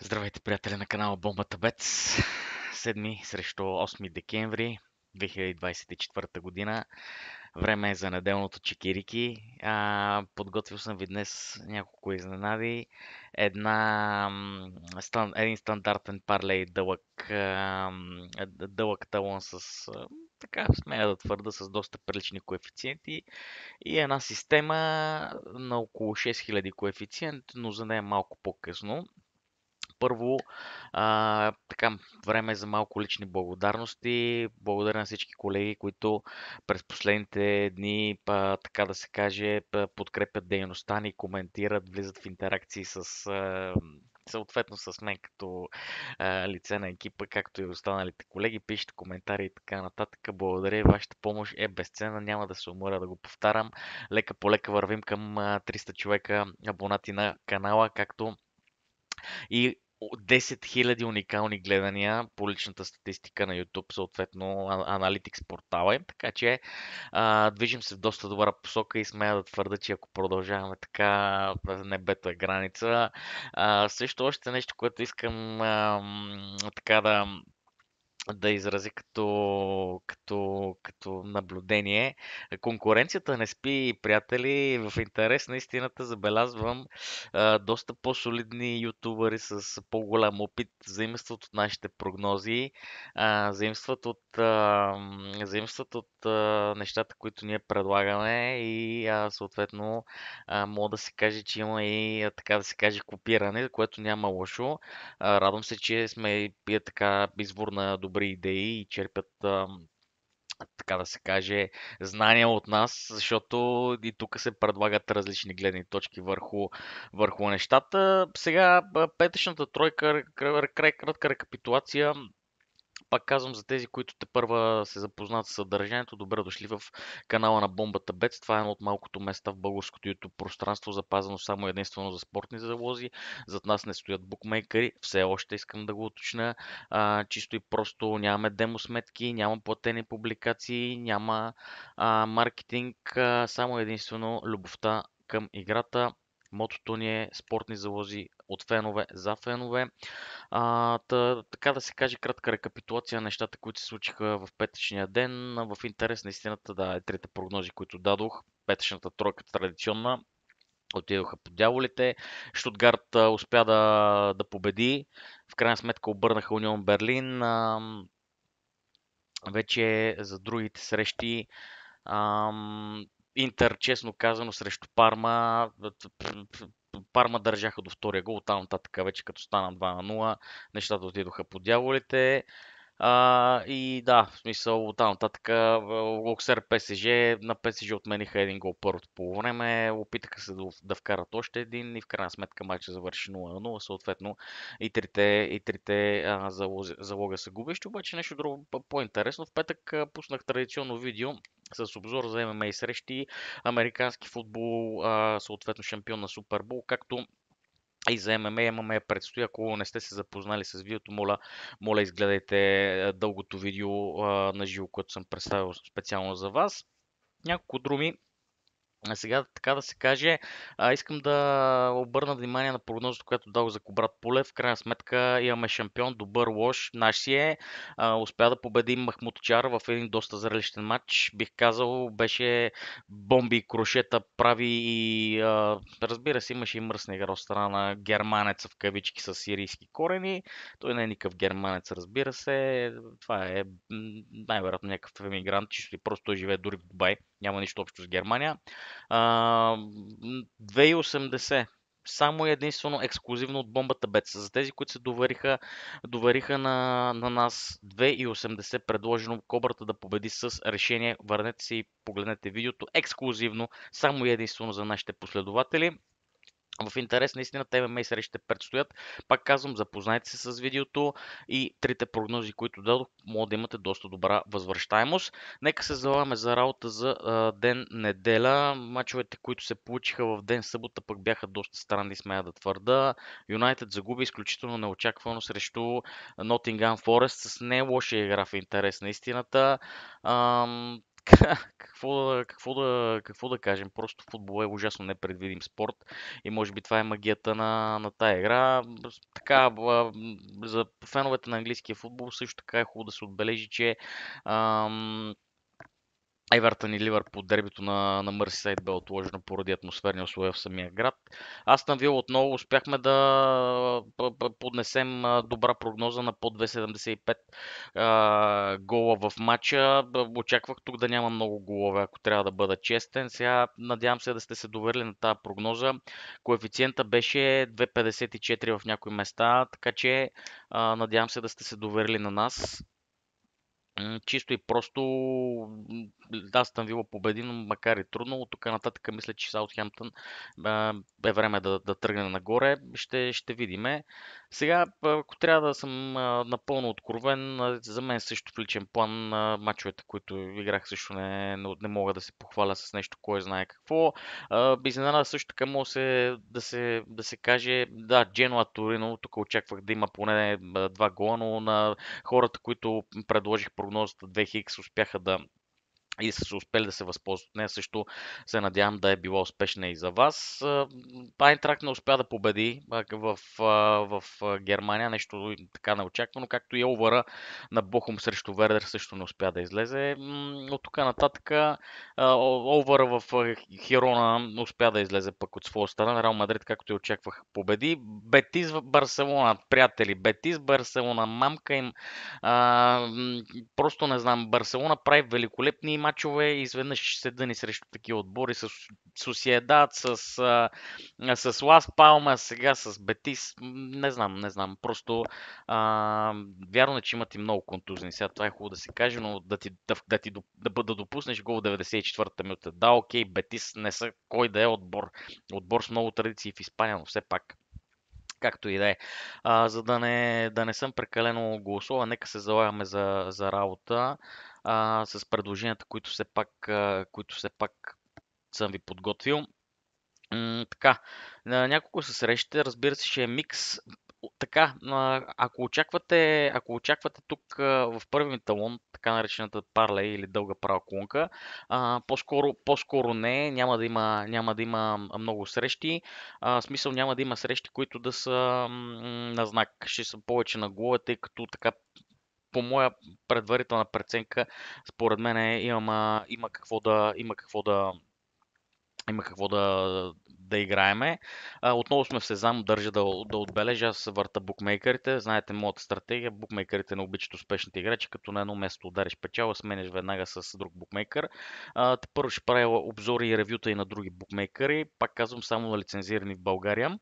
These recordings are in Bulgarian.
Здравейте, приятели на канала Бомбата Бец. 7 срещу 8 декември 2024 година. Време е за неделното чекирики. Подготвил съм ви днес няколко изненади. Един стандартен парлей дълъг талон с така смея да твърда с доста прилични коефициенти и една система на около 6000 коефициент, но за нея малко по-късно. Първо, така, време е за малко лични благодарности. Благодаря на всички колеги, които през последните дни, така да се каже, подкрепят дейността ни, коментират, влизат в интеракции съответно с мен като лице на екипа, както и останалите колеги, пишете коментари и така нататък. Благодаря, вашата помощ е безценна, няма да се уморя да го повтарям. Лека по лека вървим към 300 човека абонати на канала, както и 10 000 уникални гледания по личната статистика на YouTube, съответно Analytics портала им. Така че движим се в доста добра посока и смея да твърда, че ако продължаваме така, небето е граница. Също още нещо, което искам така да изрази като наблюдение. Конкуренцията не спи, приятели. В интерес на истината забелязвам доста по-солидни ютубъри с по-голям опит заимстват от нашите прогнози, заимстват от нещата, които ние предлагаме и съответно мога да се каже, че има и така да се каже копиране, което няма лошо. Радвам се, че сме пия така извор на добри идеи и черпят, така да се каже, знания от нас, защото и тук се предлагат различни гледни точки върху нещата. Сега петъчната тройка, кратка рекапитулация. Пак казвам за тези, които те първа се запознат с съдържанието, добре дошли в канала на Бомбата Бец. Това е едно от малкото места в българското YouTube пространство, запазено само единствено за спортни залози. Зад нас не стоят букмейкъри, все още искам да го уточня. Чисто и просто нямаме демо сметки, няма платени публикации, няма маркетинг, само единствено любовта към играта. Мотото ни е спортни залози от фенове за фенове. Така да се каже, кратка рекапитулация на нещата, които се случиха в петъчния ден. В интерес на истината, да, трите прогнози, които дадох. Петъчната тройка традиционна отидоха по дяволите. Штутгарт успя да победи. В крайна сметка обърнаха Унион Берлин. Вече за другите срещи. Интер, честно казано, срещу Парма. Парма държаха до втория гол, оттам нататък вече като стана 2 на 0, нещата отидоха по дяволите. И да, в смисъл, оттам нататък Локсер ПСЖ, на ПСЖ отмениха един гол първото по време, опитаха се да вкарат още един и в крайна сметка матча завърши 0 на 0, съответно и трите залога са губещи, обаче нещо друго по-интересно. В петък пуснах традиционно видео с обзор за ММА срещи, американски футбол, съответно шампион на Супербол, както и за ММА предстои. Ако не сте се запознали с видеото, моля изгледайте дългото видео на живо, което съм представил специално за вас. Няколко думи. А сега, така да се каже, искам да обърна внимание на прогнозата, която дал за Кобрат Пулев. В крайна сметка имаме шампион, добър, лош, наш си е. Успя да победи Махмудчар в един доста зрелищен матч. Бих казал, беше бомби и крошета прави и разбира се, имаше и мръсна игра от страна на германеца в кавички с сирийски корени. Той не е никакъв германец, разбира се. Това е най-вероятно някакъв емигрант, чисто и просто той живее дори в Дубай. Няма нищо общо с Германия. 2,80. Само и единствено ексклюзивно от Бомбата Бец. За тези, които се довериха на нас 2,80 предложено Кобрата да победи с решение. Върнете се и погледнете видеото. Ексклюзивно, само и единствено за нашите последователи. В интерес на истината ММА срещите предстоят. Пак казвам, запознайте се с видеото и трите прогнози, които дадох, може да имате доста добра възвръщаемост. Нека се залагаме за работа за ден неделя. Мачовете, които се получиха в ден събота, пък бяха доста странни, смея да твърда. Юнайтед загуби изключително неочаквано срещу Nottingham Forest с не лоша игра в интерес на истината. какво да кажем? Просто футбол е ужасно непредвидим спорт и може би това е магията на тая игра. Така, за феновете на английския футбол също така е хубаво да се отбележи, че ам, Евертън и Ливърпул дербито на Мърсисайд бе отложено поради атмосферни условия в самия град. Астън Вила отново успяхме да поднесем добра прогноза на под 2,75 гола в матча. Очаквах тук да няма много голове, ако трябва да бъда честен. Сега надявам се да сте се доверили на тази прогноза. Коефициента беше 2,54 в някои места, така че надявам се да сте се доверили на нас. Чисто и просто Астън Вила победи, но макар и трудно. От тук нататък мисля, че Саутхемптън е време да тръгне нагоре. Ще видиме. Сега, ако трябва да съм напълно откровен, за мен също в личен план мачовете, които играх, също не мога да се похваля с нещо, кой знае какво. Изненада също така може да се каже, да, Дженуа Торино, тук очаквах да има поне 2 гола, но на хората, които предложих прогнозата 2 успяха и са се успели да се възползват от нея. Също се надявам да е била успешна и за вас. Айнтракт не успя да победи в Германия, нещо така неочаквано, както и овъра на Бохум срещу Вердер също не успя да излезе. От тук нататък овъра в Хирона успя да излезе пък от своя страна. Реал Мадрид, както и очаквах, победи. Бетис в Барселона, приятели, Бетис, Барселона, мамка им. А, Просто не знам, Барселона прави великолепни мачове и изведнъж се дъни срещу такива отбори с Сосиедад, с Лас Палма, сега с Бетис. Не знам. Просто вярно е, че имат и много контузни. Сега това е хубаво да се каже, но да допуснеш гол в 94-та минута. Да, окей, Бетис не са кой да е отбор. Отбор с много традиции в Испания, но все пак. Както и да е. За да не съм прекалено голословен, нека се залагаме за работа с предложенията, които все пак съм ви подготвил. Така, няколко са срещите, разбира се, ще е микс. Така, ако очаквате тук в първи ми талон, така наречената парлей или дълга права колонка, по-скоро не, няма да има много срещи. В смисъл няма да има срещи, които да са на знак. Ще са повече на голове, тъй като така по моя предварителна преценка, според мен има какво да играеме. Отново сме в сезам, държа да отбележа, аз върта букмейкерите. Знаете моята стратегия, букмейкерите не обичат успешните играчи, като на едно место удариш печала, сменяш веднага с друг букмейкър. Първо ще правя обзори и ревюта и на други букмейкери, пак казвам само на лицензирани в България.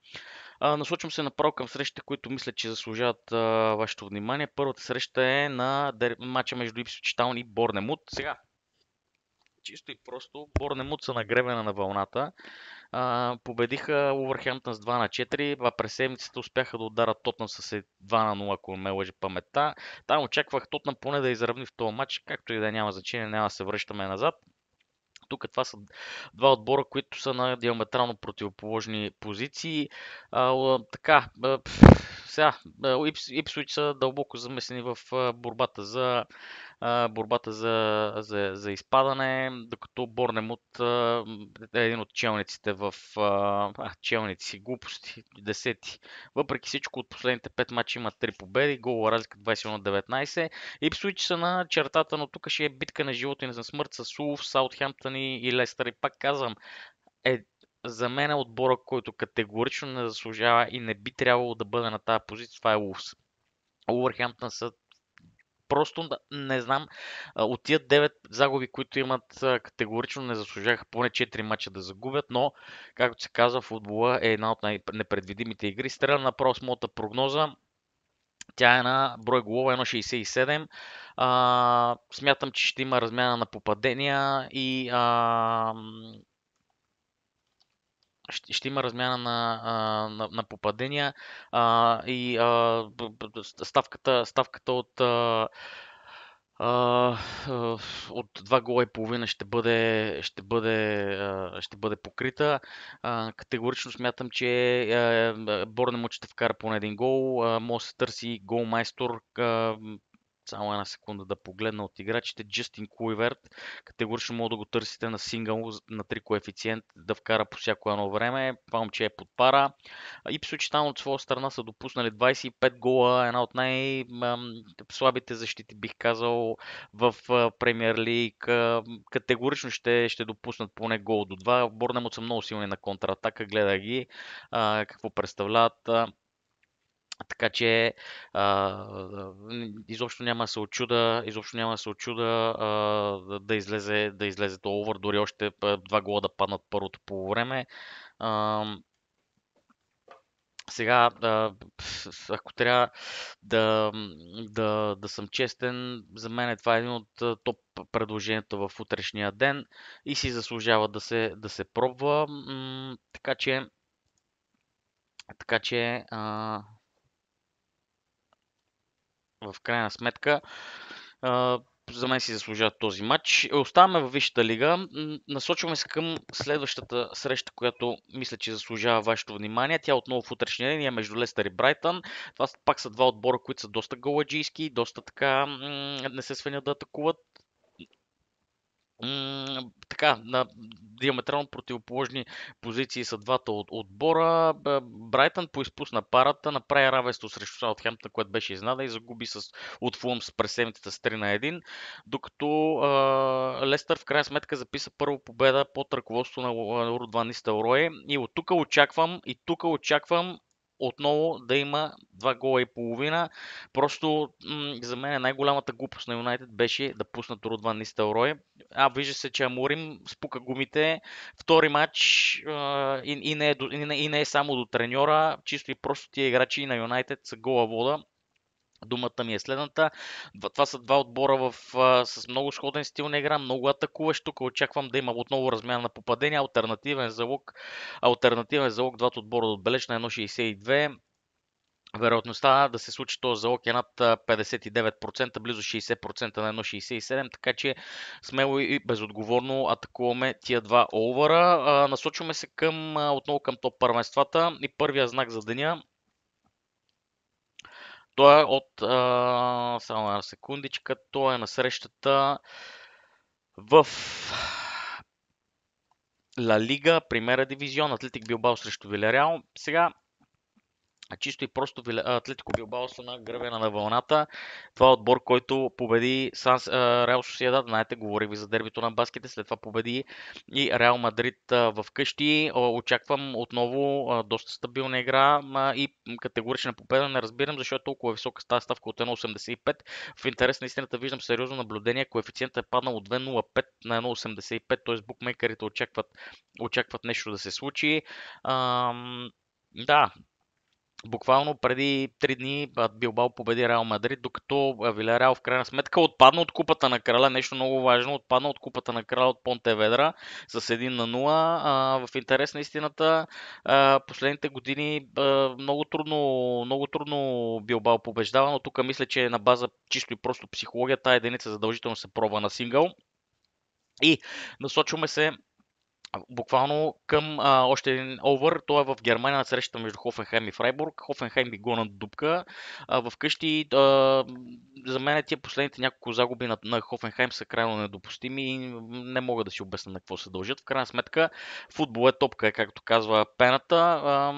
Насочвам се направо към срещите, които мисля, че заслужават вашето внимание. Първата среща е на матча между Ипсвич Таун и Борнемут. Сега, чисто и просто, Борнемут са на гребена на вълната. Победиха Увърхемптън с 2-4, а през седмицата успяха да ударат Тотнам с 2-0, ако не ме лъжи паметта. Там очаквах Тотнам поне да изравни в този матч, както и да няма значение, няма да се връщаме назад. Тук това са два отбора, които са на диаметрално противоположни позиции. Така, сега, Ипсвич са дълбоко замесени в борбата за изпадане, докато Борнемут е един от челниците челници, глупости, десети. Въпреки всичко, от последните 5 мача имат 3 победи, гол разлика 21-19. Ипсвич са на чертата, но тук ще е битка на живота и на смърт с Улф, Саутхемптън и Лестър. И пак казвам, е за мен е отбора, който категорично не заслужава и не би трябвало да бъде на тази позиция. Това е Улфс. Улвърхемптън са просто не знам. От тия 9 загуби, които имат, категорично не заслужаха поне 4 мача да загубят, но, както се казва, футбола е една от непредвидимите игри. Стрелям направо с моята прогноза. Тя е на брой голове 1,67. Смятам, че ще има размяна на попадения и ще има размяна на попадения и ставката а, от 2 гола и половина ще бъде покрита. Категорично смятам, че Борнемут ще вкара поне един гол. Може да се търси голмайстор. Само една секунда да погледна от играчите. Джастин Куйверт. Категорично мога да го търсите на сингъл на 3 коефициент да вкара по всяко едно време. Това момче е под пара. Ипсвич там от своя страна са допуснали 25 гола. Една от най-слабите защити, бих казал, в Премьер Лиг. Категорично ще допуснат поне гол до 2. Борнемот са много силни на контратака. Гледа ги какво представляват. Така че изобщо няма да се очуда да излезе то овър, дори още 2 гола да паднат първото по време. А, Сега, ако трябва да съм честен, за мен това е един от топ предложенията в утрешния ден и си заслужава да се пробва. Така че в крайна сметка за мен си заслужават този матч. Оставаме във Висшата лига. Насочваме се към следващата среща, която мисля, че заслужава вашето внимание. Тя отново в утрешния ден е между Лестър и Брайтън. Това пак са два отбора, които са доста голаджийски, доста така не се свенят да атакуват. Така, на диаметрално противоположни позиции са двата отбора. Брайтън поизпусна парата, направи равенство срещу Саутхемптън, което беше изнада и загуби от Фулъм с преседмицата с 3 на 1, докато Лестър в крайна сметка записа първа победа под ръководството на Руд Ван Нистелрой и от тук очаквам отново да има 2 гола и половина. Просто за мен най-голямата глупост на Юнайтед беше да пуснат Руд Ван Нистелрой. Вижда се, че Аморим спука гумите. Втори матч и не е само до треньора, чисто и просто тия играчи на Юнайтед са гола вода. Думата ми е следната. Това са два отбора с много сходен стил на игра, много атакуващ. Тук очаквам да има отново размяна на попадения. Алтернативен залог двата отбора да отбележат на 1,62. Вероятността да се случи този залог е над 59%, близо 60% на 1,67, така че смело и безотговорно атакуваме тия два овъра. Насочваме се отново към топ първенствата и първия знак за деня. Той е само една секундичка, той е на срещата в Ла Лига, Примера дивизион, Атлетик Билбао срещу Вилереал. Сега чисто и просто Атлетико Билбао са на гребена на вълната. Това е отбор, който победи Реал Сосиедад. Знаете, говорих ви за дербито на баските. След това победи и Реал Мадрид в къщи. Очаквам отново доста стабилна игра и категорична победа. Не разбирам защо е толкова висока тази ставка от 1,85. В интерес на истината виждам сериозно наблюдение. Коефициентът е паднал от 2,05 на 1,85, т.е. букмейкерите очакват нещо да се случи. Да, буквално преди 3 дни Билбао победи Реал Мадрид, докато Вилереал в крайна сметка отпадна от Купата на краля. Нещо много важно, отпадна от Купата на краля от Понтеведра с 1-0. В интерес на истината, последните години много трудно Билбао побеждава, но тук мисля, че на база чисто и просто психология тая единица задължително се пробва на сингъл. И насочваме се буквално към още един овър. Той е в Германия на срещата между Хофенхайм и Фрайбург. Хофенхайм би го надупка. Вкъщи за мен тия последните няколко загуби на Хофенхайм са крайно недопустими и не мога да си обясня на какво се дължат. В крайна сметка футбол е топка, както казва пената.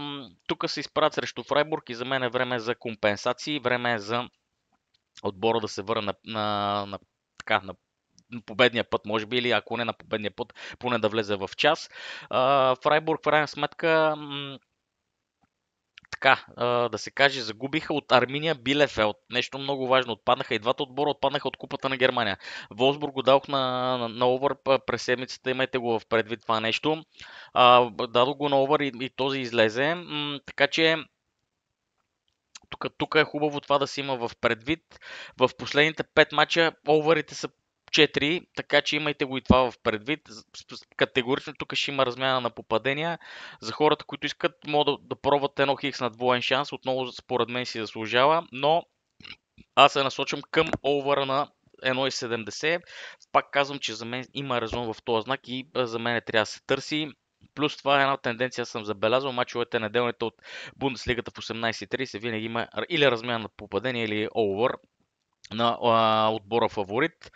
Тук се изправят срещу Фрайбург и за мен е време за компенсации, време е за отбора да се върне на победния път, може би, или ако не на победния път, поне да влезе в час. Фрайбург, в крайна сметка, така, да се каже, загубиха от Арминия Билефелд. Нещо много важно. Отпаднаха и двата отбора, отпаднаха от Купата на Германия. Волсбург го дадох на овър през седмицата, имайте го в предвид това нещо. Дадох го на овър и този излезе. Така че тук е хубаво това да се има в предвид. В последните 5 мача овърите са 4, така че имайте го и това в предвид. Категорично тук ще има размяна на попадения. За хората, които искат, могат да пробват едно хикс на двоен шанс. Отново според мен си заслужава, но аз се насочвам към овъра на 1,70. Пак казвам, че за мен има резон в този знак и за мен трябва да се търси. Плюс това е една тенденция, съм забелязал. Мачовете неделните от Бундеслигата в 18:30 винаги има или размяна на попадение, или овър. на отбора фаворит.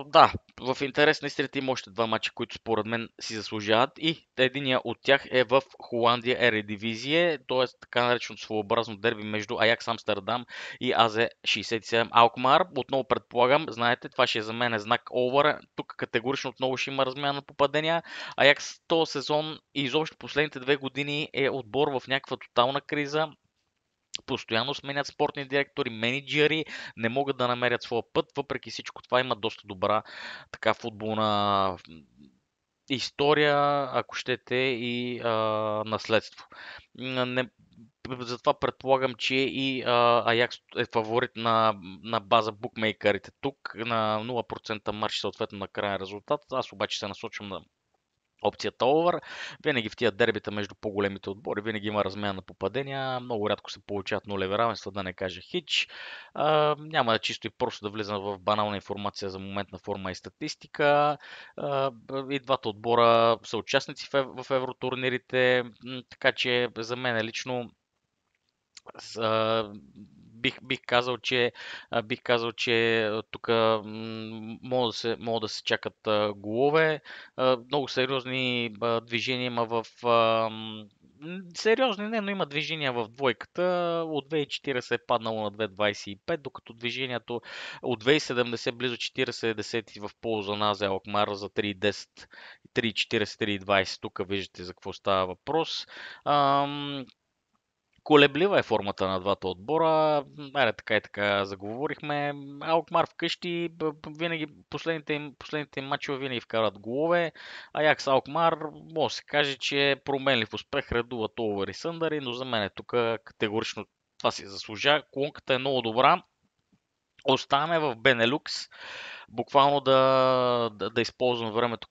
Да, в интерес на истината има още два мача, които според мен си заслужават и единия от тях е в Холандия Ередивизие, т.е. така нареченото своеобразно дерби между Аякс Амстердам и АЗ 67 Алкмар. Отново предполагам, знаете, това ще е за мен знак овър. Тук категорично отново ще има размяна на попадения. Аякс този сезон и изобщо последните 2 години е отбор в някаква тотална криза. Постоянно сменят спортни директори, менеджери, не могат да намерят своя път. Въпреки всичко това има доста добра така футболна история, ако щете, и наследство. Не, затова предполагам, че и Аякс е фаворит на база букмейкерите тук на 0% марш съответно на крайен резултат. Аз обаче се насочвам на опцията овър. Винаги в тия дербита между по-големите отбори винаги има размяна на попадения. Много рядко се получават нулеви равенства, да не кажа хич. Няма да чисто и просто да влизам в банална информация за моментна форма и статистика. И двата отбора са участници в евротурнирите, така че за мен лично с, бих казал, че тук могат да се чакат голове. Много сериозни движения има сериозни не, но има движения в двойката. От 2,40 е паднало на 2,25, докато движението от 2,70 близо 40 в полза на Азе Алкмар за 3,10, 3,40, 3,20. Тук виждате за какво става въпрос. Колеблива е формата на двата отбора. Аре, така и така заговорихме. Алкмар вкъщи винаги последните им мачове винаги вкарат голове. Аякс Алкмар може да се каже, че е променлив успех, редуват овери съндари, но за мен е тук категорично това си заслужава. Колонката е много добра. Оставаме в Бенелюкс, буквално да използвам времето,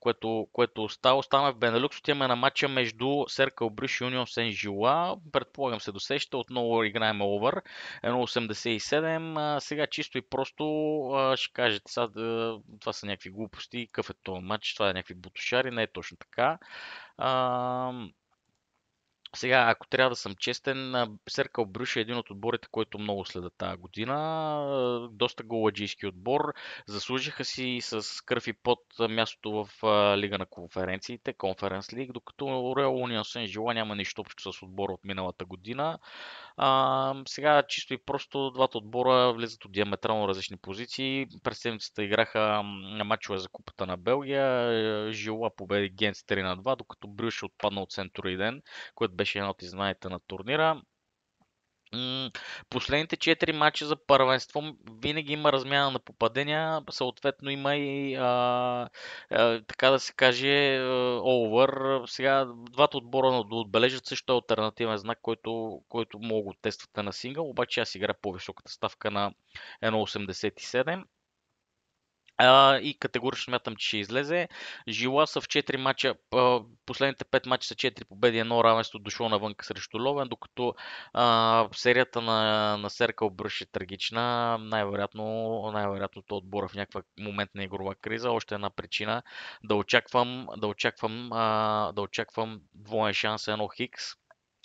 което остава. Оставаме в Бенелюкс, отиваме на матча между Серкъл Брюш и Унион Сен Жила. Предполагам се досеща, отново играем овър 1,87. Сега чисто и просто ще кажете, сега, това са някакви глупости, какъв е този матч, това е някакви бутушари, не е точно така. А, Сега, ако трябва да съм честен, Серкъл Брюш е един от отборите, който много следа тази година. Доста голаджийски отбор. Заслужиха си с кръв и пот мястото в Лига на конференциите, Конференс Лиг, докато Реал Унион Сен Жила няма нищо общо с отбора от миналата година. Сега чисто и просто двата отбора влизат от диаметрално различни позиции. През седмицата играха на матчове за Купата на Белгия. Жила победи Генц 3-2, докато Брюш отпадна от Центуриден, което беше една от изнанадите на турнира. Последните 4 мача за първенство винаги има размяна на попадения, съответно има и така да се каже овър. Сега двата отбора да отбележат също алтернативен знак, който мога да тествате на сингъл, обаче аз игра по-високата ставка на 1,87. И категорично смятам, че ще излезе. Жила са в 4 мача, последните 5 мача са 4 победи, едно равенство дошло навън срещу Ловен, докато серията на Серкъл Бръш е трагична. Най-вероятно този отбор в някаква моментна игрова криза. Още една причина да очаквам двоен шанс 1 хикс,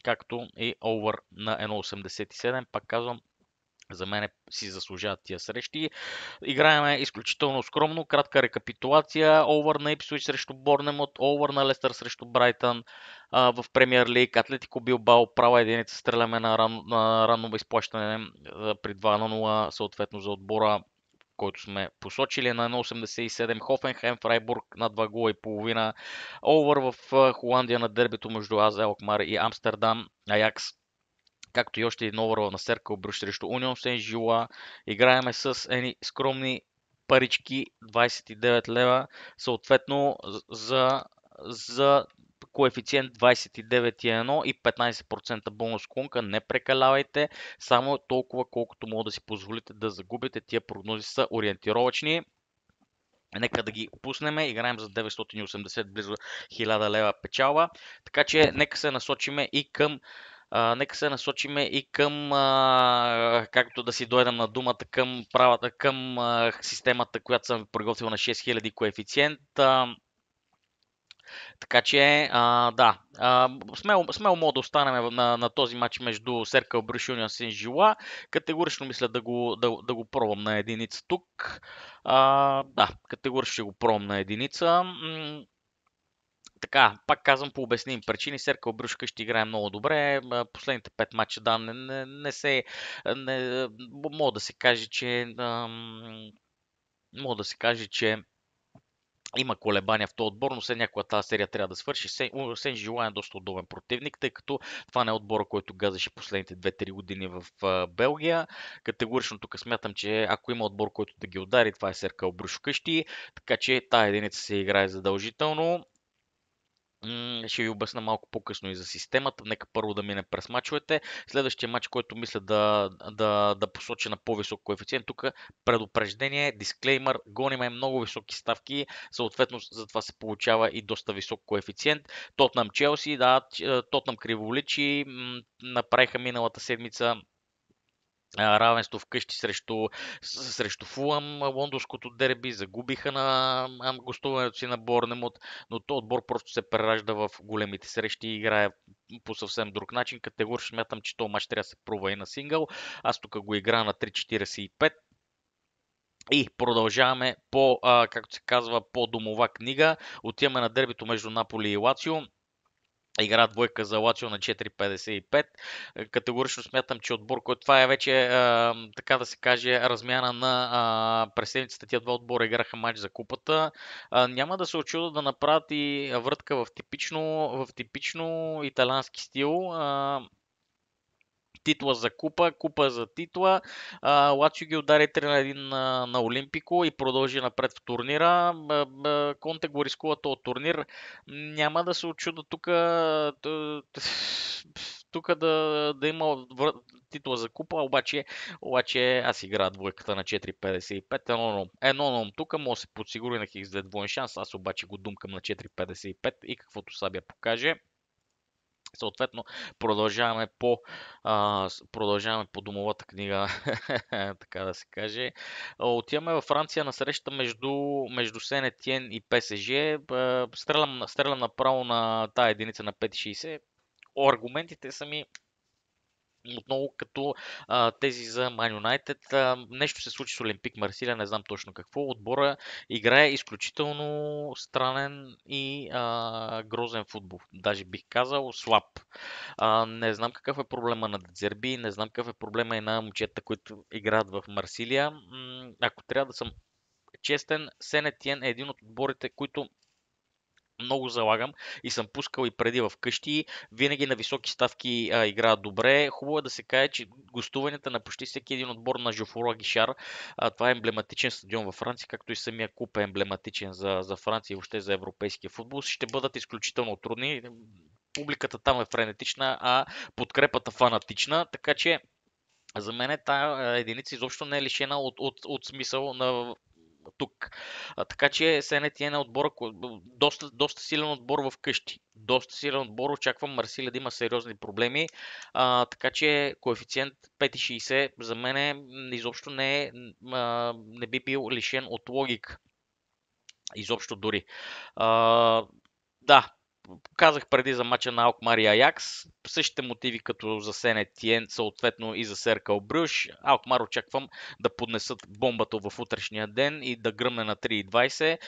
както и овър на 1,87. Пак казвам, за мен си заслужават тия срещи. Играеме изключително скромно. Кратка рекапитулация. Овър на Ипсвич срещу Борнемот, овър на Лестър срещу Брайтън в Премиер Лиг. Атлетико Билбао, права единица, стреляме на ранно изплащане при 2 на 0, съответно за отбора, който сме посочили на 1,87. Хофенхайм, Фрайбург на 2 гола и половина. Овър в Холандия на дербито между АЗ Алкмар и Амстердам. Аякс, както и още един овър на Серкъл Брюш срещу Унион Сен Жила. Играеме с едни скромни парички, 29 лева, съответно за коефициент 29,1 и 15% бонус клонка. Не прекалявайте, само толкова колкото мога да си позволите да загубите. Тия прогнози са ориентировачни. Нека да ги пуснем. Играем за 980, близо 1000 лева печалба. Така че нека се насочиме и към, както да си дойдем на думата, към системата, която съм приготвил на 6000 коефициент. Така че, да, смело мога да останем на този матч между Серкал Брюш и Унион Сен Жила. Категорично мисля да го пробвам на единица тук. Да, категорично ще го пробвам на единица. Така, пак казвам по обясними причини, Серкал Брюшка ще играе много добре. Последните 5 мача, да, не се... Не, мога да се каже, че... Мога да се каже, че има колебания в този отбор, но все някоя тази серия трябва да свърши. Сен Жилан е доста удобен противник, тъй като това не е отбора, който газеше последните 2-3 години в Белгия. Категорично тук смятам, че ако има отбор, който да ги удари, това е Серкал Бруш къщи, така че тая единица се играе задължително. Ще ви обясна малко по-късно и за системата. Нека първо да мине през мачовете. Следващия матч, който мисля да посоча на по-висок коефициент, тук предупреждение, дисклеймър, гониме много високи ставки, съответно затова се получава и доста висок коефициент. Тотнам Челси, да, Тотнам криволичи, направиха миналата седмица равенство вкъщи срещу Фулъм, лондонското дерби, загубиха на гостуването си на Борнемут, но този отбор просто се преражда в големите срещи и играе по съвсем друг начин. Категорично смятам, че този мач трябва да се пробва и на сингъл. Аз тук го игра на 3,45. И продължаваме както се казва, по домова книга. Отиваме на дербито между Наполи и Лацио. Игра двойка за Лацио на 4,55. Категорично смятам, че отбор, който това е вече, така да се каже, размяна на през седмицата. Тия два отбора играха матч за купата. Няма да се очуда да направят и врътка в типично италиански стил. Титла за купа, купа за титла. Лацио ги удари 3 на 1 на Олимпико и продължи напред в турнира. Конте го рискува този турнир. Няма да се очуда тук да има титла за купа, обаче аз играя двойката на 4,55. Едно на тук може да се подсигури на X2 двоен шанс, аз обаче го думкам на 4,55 и каквото Сабия покаже. Съответно, продължаваме по домовата книга, така да се каже. Отиваме във Франция на среща между Сен Етиен и ПСЖ. Стрелям направо на тая единица на 5,60. Аргументите са ми отново като тези за Man United. Нещо се случи с Олимпик Марсилия, не знам точно какво. Отбора играе изключително странен и грозен футбол. Даже бих казал слаб. Не знам какъв е проблема на Дезерби, не знам какъв е проблема и на момчета, които играят в Марсилия. Ако трябва да съм честен, Сен Етиен е един от отборите, които много залагам и съм пускал и преди в къщи. Винаги на високи ставки играят добре. Хубаво е да се каже, че гостуванията на почти всеки един отбор на Жофруа Гишар, това е емблематичен стадион във Франция, както и самия клуб е емблематичен за Франция и въобще за европейския футбол, ще бъдат изключително трудни. Публиката там е френетична, а подкрепата фанатична, така че за мен тази единица изобщо не е лишена от смисъл на тук. Така че Сен Етиен е отбора, доста силен отбор в къщи. Доста силен отбор, очаквам Марсилия да има сериозни проблеми. Така че коефициент 5,60 за мен изобщо не би бил лишен от логика. Изобщо дори. Да, казах преди за мача на Алкмар и Аякс. Същите мотиви като за Сен Етиен, съответно и за Серкал Брюш. Алкмар очаквам да поднесат бомбата в утрешния ден и да гръмне на 3,20.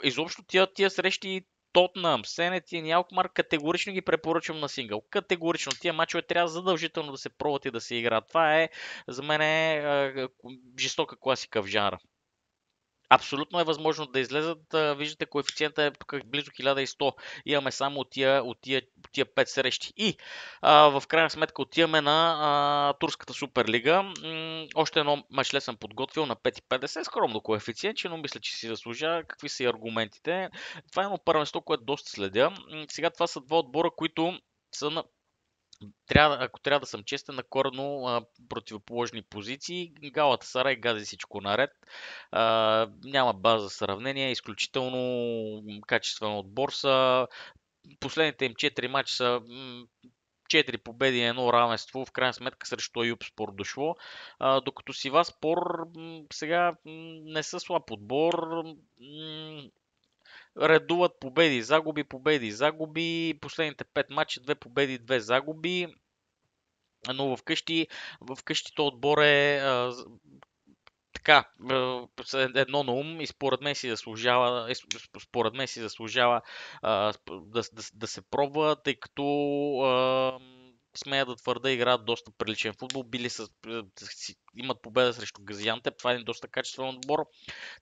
Изобщо тия срещи Тотнам, Сен Етиен и Алкмар категорично ги препоръчвам на сингъл. Категорично. Тия мачове трябва задължително да се пробват и да се играят. Това е за мен жестока класика в жанра. Абсолютно е възможно да излезат. Виждате, коефициента е тук близо 1100. Имаме само от тия 5 срещи. И в крайна сметка отиваме на Турската Суперлига. Още едно мачле съм подготвил на 5,50. Скромно коефициент, но мисля, че си заслужава. Какви са и аргументите? Това е едно първенство, което доста следя. Сега това са два отбора, които са ако трябва да съм честен, на коренно противоположни позиции. Галата Сарай гази всичко наред. Няма база за сравнение. Изключително качествен отбор са. Последните им 4 мача са 4 победи и едно равенство, в крайна сметка срещу Юп Спор дошло. Докато Сиваспор сега не са слаб отбор. редуват победи, загуби, победи, загуби. Последните 5 мача, 2 победи, 2 загуби. Но вкъщи то отбор е така, едно на ум и според мен си заслужава да се пробва, тъй като смея да твърда, играят доста приличен футбол. Имат победа срещу Газиантеп. Това е един доста качествен отбор.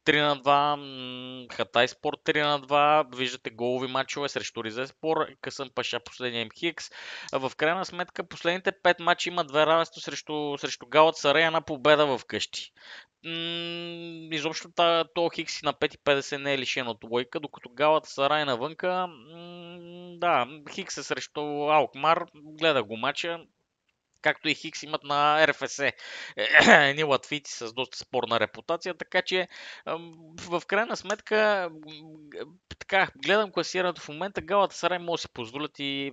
3 на 2, Хатай Спорт 3 на 2, виждате голови матчове срещу Ризеспор, Късъм Паша последния им Хикс. В крайна сметка последните 5 мача има две равенства срещу Галат Сарай, една победа в къщи. Изобщо то Хикс на 5,50 не е лишен от лойка, докато Галата Сарай навънка, да, Хикс е срещу Алкмар, гледа го мача, както и Хикс имат на РФС. Едни латвийци с доста спорна репутация, така че в крайна сметка така, гледам класирането в момента, Галата Сарай може да си позволят и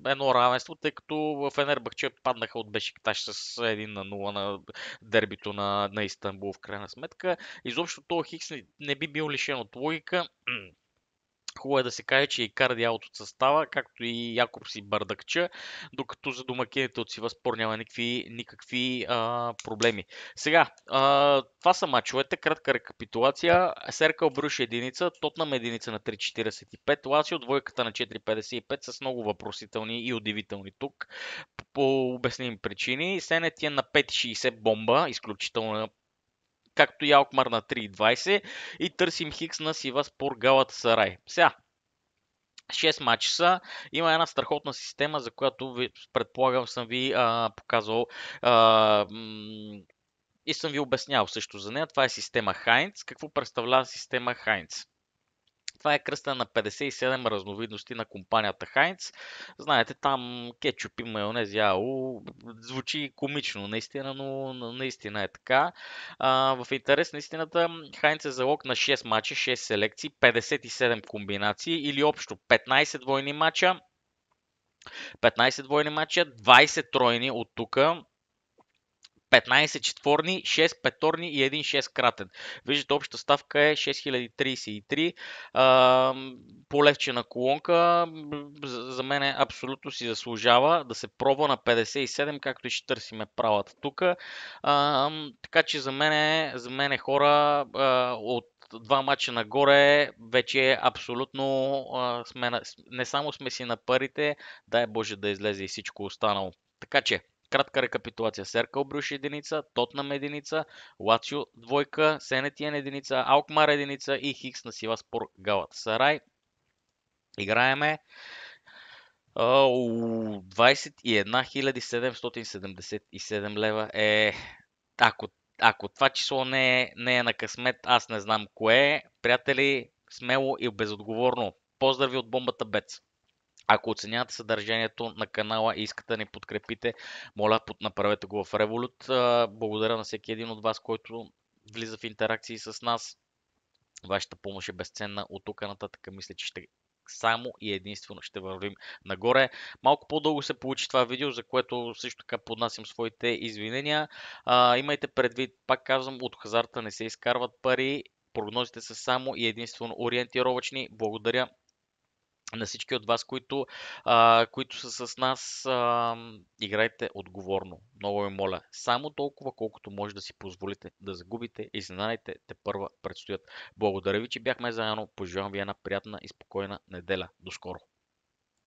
едно равенство, тъй като в Фенербахче паднаха от Бешикташ с 1 на 0 на дербито на Истанбул в крайна сметка. Изобщо този Хикс не би бил лишен от логика. Хубаво е да се каже, че и Карди аут от състава, както и Якобс и Бардакча, докато за домакините от Сиваспор няма никакви проблеми. Сега, това са мачовете, кратка рекапитулация. Серкъл Брюш единица, Тотнам единица на 3,45, Лацио двойката на 4,55 с много въпросителни и удивителни тук по обясними причини. Сенет е на 5,60 бомба, изключително, както и Алкмар на 3,20 и търсим Хикс на Сиваспор Галата Сарай. Сега, 6 мача са. Има една страхотна система, за която предполагам съм ви показвал и съм ви обяснял също за нея. Това е система Хайнц. Какво представлява система Хайнц? Това е кръста на 57 разновидности на компанията Хайнц. Знаете, там кетчуп и майонез, яо, звучи комично наистина, но наистина е така. В интерес на истината, Хайнц е залог на 6 мача, 6 селекции, 57 комбинации или общо 15 двойни мача, 20 тройни от тук, 15 четворни, 6 петорни и 1 6 кратен. Виждате, общата ставка е 6033. По-левчена колонка. За мен абсолютно си заслужава да се пробва на 57, както и ще търсиме правата тук. Така че за мен хора от два мача нагоре вече е абсолютно не само сме си на парите, дай Боже да излезе и всичко останало. Така че кратка рекапитулация. Серкъл Брюш единица, Тотнам единица, Лацио двойка, Сенетиен единица, Алкмар единица и Хикс на Сиваспор Галата Сарай. Играеме 21 777 лева е... Ако това число не е на късмет, аз не знам кое е. Приятели, смело и безотговорно. Поздрави от Бомбата Бец! Ако оценявате съдържанието на канала и искате да ни подкрепите, моля, направете го в Revolut. Благодаря на всеки един от вас, който влиза в интеракции с нас. Вашата помощ е безценна. От тук нататък мисля, че само и единствено ще вървим нагоре. Малко по-дълго се получи това видео, за което също така поднасям своите извинения. Имайте предвид, пак казвам, от хазарта не се изкарват пари. Прогнозите са само и единствено ориентировъчни. Благодаря на всички от вас, които са с нас. Играйте отговорно. Много ви моля. Само толкова, колкото може да си позволите да загубите. Изненадайте, те първа предстоят. Благодаря ви, че бяхме заедно. Пожелавам ви една приятна и спокойна неделя. До скоро!